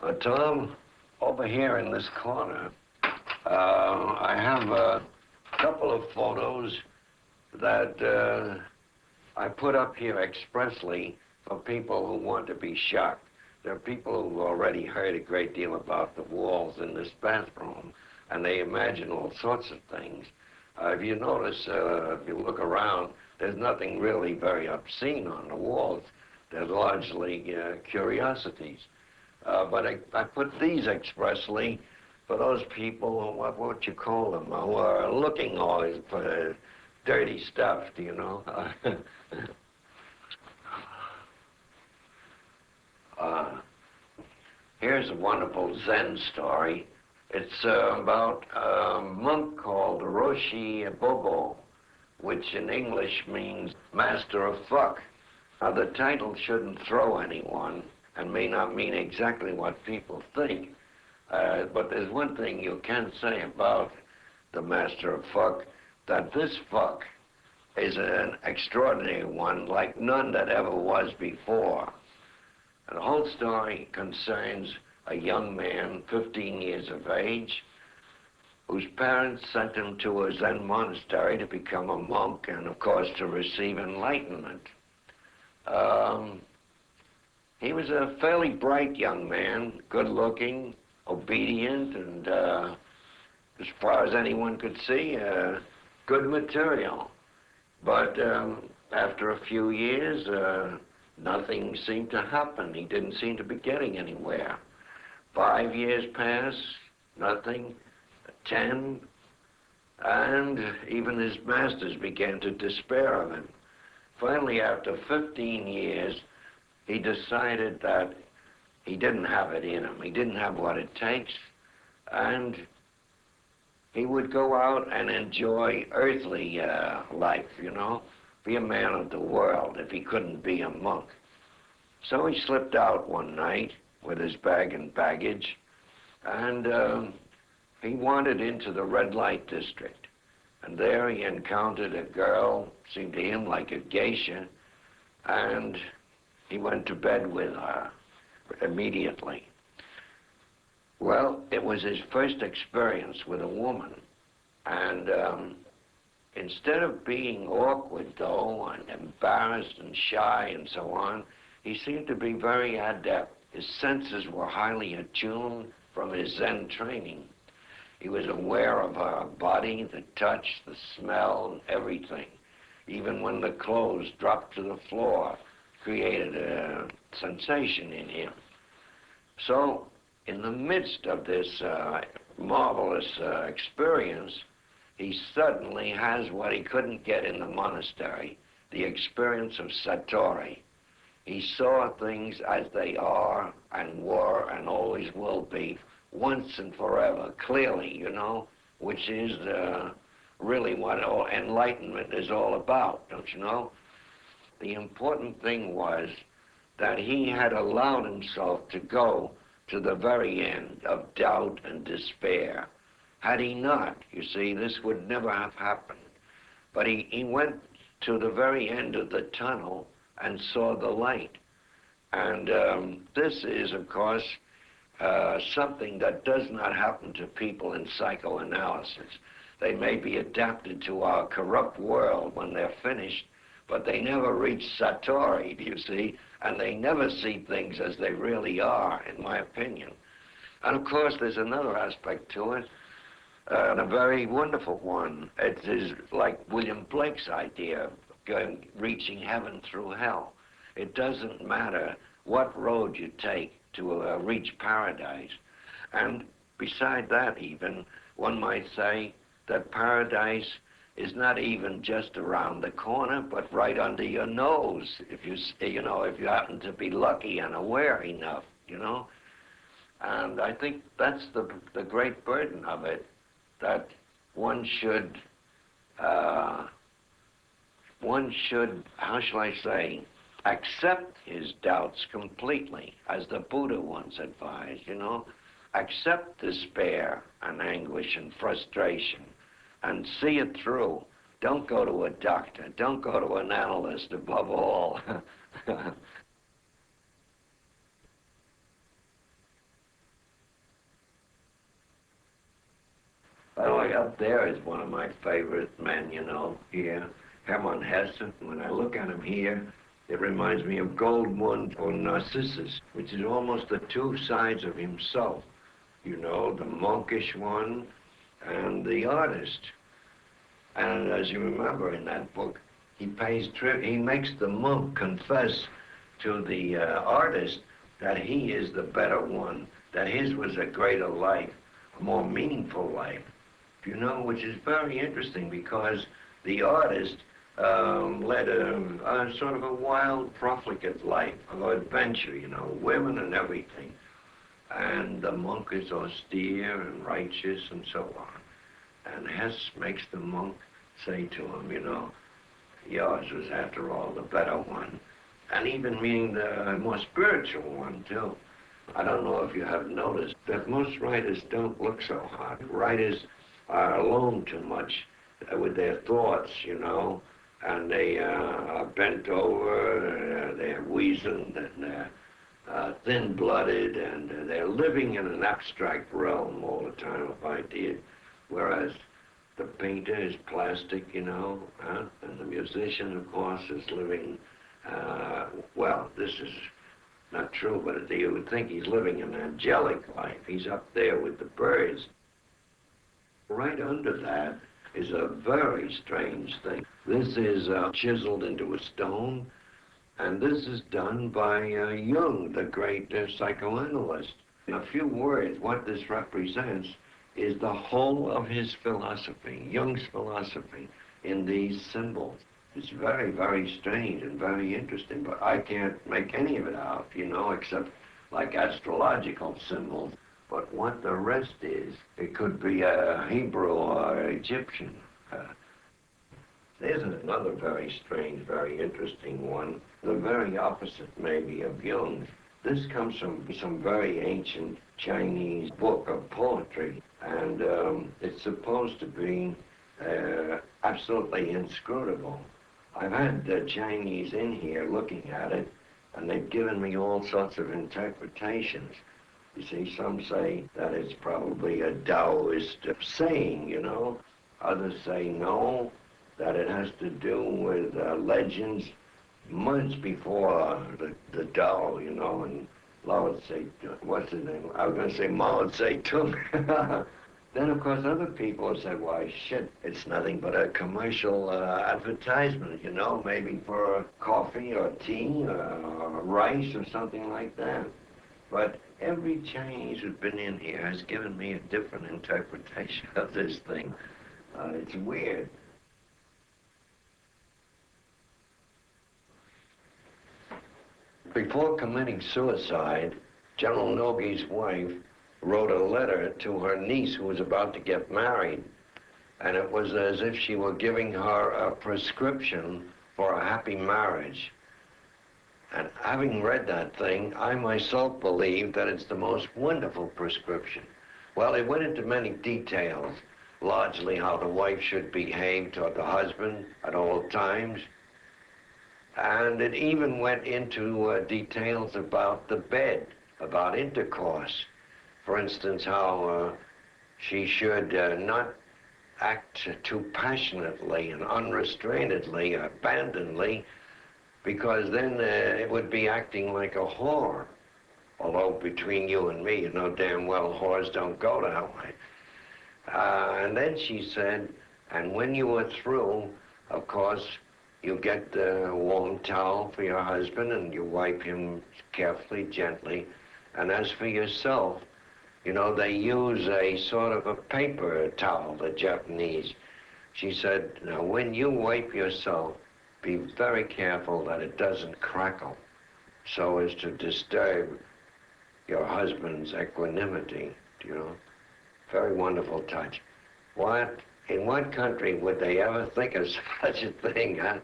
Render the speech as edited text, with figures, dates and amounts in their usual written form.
Tom, over here in this corner, I have a couple of photos that I put up here expressly for people who want to be shocked. There are people who've already heard a great deal about the walls in this bathroom, and they imagine all sorts of things. If you notice, if you look around, there's nothing really very obscene on the walls. They're largely curiosities. But I put these expressly for those people, what you call them, who are looking always for dirty stuff, do you know? Here's a wonderful Zen story. It's about a monk called Roshi Bobo, which in English means master of fuck. Now, the title shouldn't throw anyone and may not mean exactly what people think. But there's one thing you can say about the master of fuck, that this fuck is an extraordinary one like none that ever was before. And the whole story concerns a young man, 15 years of age, whose parents sent him to a Zen monastery to become a monk and, of course, to receive enlightenment. He was a fairly bright young man, good-looking, obedient, and as far as anyone could see, good material. But after a few years, nothing seemed to happen. He didn't seem to be getting anywhere. 5 years passed, nothing. 10, and even his masters began to despair of him. Finally, after 15 years, he decided that he didn't have it in him. He didn't have what it takes, and he would go out and enjoy earthly life, you know, be a man of the world if he couldn't be a monk. So he slipped out one night with his bag and baggage, and he wandered into the red light district. And there he encountered a girl, seemed to him like a geisha, and he went to bed with her immediately. Well, it was his first experience with a woman. And instead of being awkward, though, and embarrassed and shy and so on, he seemed to be very adept. His senses were highly attuned from his Zen training. He was aware of her body, the touch, the smell, and everything. Even when the clothes dropped to the floor, created a sensation in him. So, in the midst of this marvelous experience, he suddenly has what he couldn't get in the monastery, the experience of Satori. He saw things as they are and were and always will be, once and forever, clearly, you know, which is really what enlightenment is all about, don't you know? The important thing was that he had allowed himself to go to the very end of doubt and despair. Had he not, you see, this would never have happened. But he went to the very end of the tunnel and saw the light. And this is, of course, something that does not happen to people in psychoanalysis. They may be adapted to our corrupt world when they're finished, but they never reach Satori, do you see? And they never see things as they really are, in my opinion. And of course, there's another aspect to it, and a very wonderful one. It is like William Blake's idea of reaching heaven through hell. It doesn't matter what road you take to reach paradise. And beside that even, one might say that paradise is not even just around the corner, but right under your nose, if you happen to be lucky and aware enough, you know. And I think that's the great burden of it, that one should, how shall I say, accept his doubts completely, as the Buddha once advised, you know. Accept despair and anguish and frustration and see it through. Don't go to a doctor. Don't go to an analyst, above all. boy up there is one of my favorite men, you know, here. Hermann Hesse. When I look at him here, it reminds me of Goldmund or Narcissus, which is almost the two sides of himself. You know, the monkish one and the artist. And as you remember in that book, he makes the monk confess to the artist that he is the better one, that his was a greater life, a more meaningful life. You know, which is very interesting because the artist led a sort of a wild, profligate life of adventure, you know, women and everything. And the monk is austere and righteous and so on. And Hess makes the monk say to him, you know, yours was after all the better one. And even meaning the more spiritual one too. I don't know if you have noticed that most writers don't look so hard. Writers are alone too much with their thoughts, you know, and they are bent over, they're weazened, and they're thin-blooded, and they're living in an abstract realm all the time of ideas, whereas the painter is plastic, you know, and the musician, of course, is living, well, this is not true, but you would think he's living an angelic life. He's up there with the birds. Right under that is a very strange thing. This is chiseled into a stone, and this is done by Jung, the great psychoanalyst. In a few words, what this represents is the whole of his philosophy, Jung's philosophy, in these symbols. It's very, very strange and very interesting, but I can't make any of it out, you know, except like astrological symbols. But what the rest is, it could be Hebrew or Egyptian. There's another very strange, very interesting one, the very opposite maybe of Jung. This comes from some very ancient Chinese book of poetry, and it's supposed to be absolutely inscrutable. I've had the Chinese in here looking at it, and they've given me all sorts of interpretations. You see, some say that it's probably a Taoist saying, you know. Others say no, that it has to do with legends months before the Tao, you know, and Lao Tse, what's his name? I was going to say Mao Tse-tung. Then, of course, other people have said, why, shit, it's nothing but a commercial advertisement, you know, maybe for coffee or tea or rice or something like that. But every Chinese who's been in here has given me a different interpretation of this thing. It's weird. Before committing suicide, General Nogi's wife wrote a letter to her niece who was about to get married, and it was as if she were giving her a prescription for a happy marriage. And having read that thing, I myself believe that it's the most wonderful prescription. Well, it went into many details, largely how the wife should behave toward the husband at all times. And it even went into details about the bed, about intercourse. For instance, how she should not act too passionately and unrestrainedly, abandonedly, because then it would be acting like a whore. Although between you and me, you know damn well whores don't go that way. And then she said, and when you are through, of course, you get the warm towel for your husband and you wipe him carefully, gently. And as for yourself, you know, they use a sort of a paper towel, the Japanese. She said, now when you wipe yourself, be very careful that it doesn't crackle so as to disturb your husband's equanimity, you know. Very wonderful touch. What, in what country would they ever think of such a thing, huh?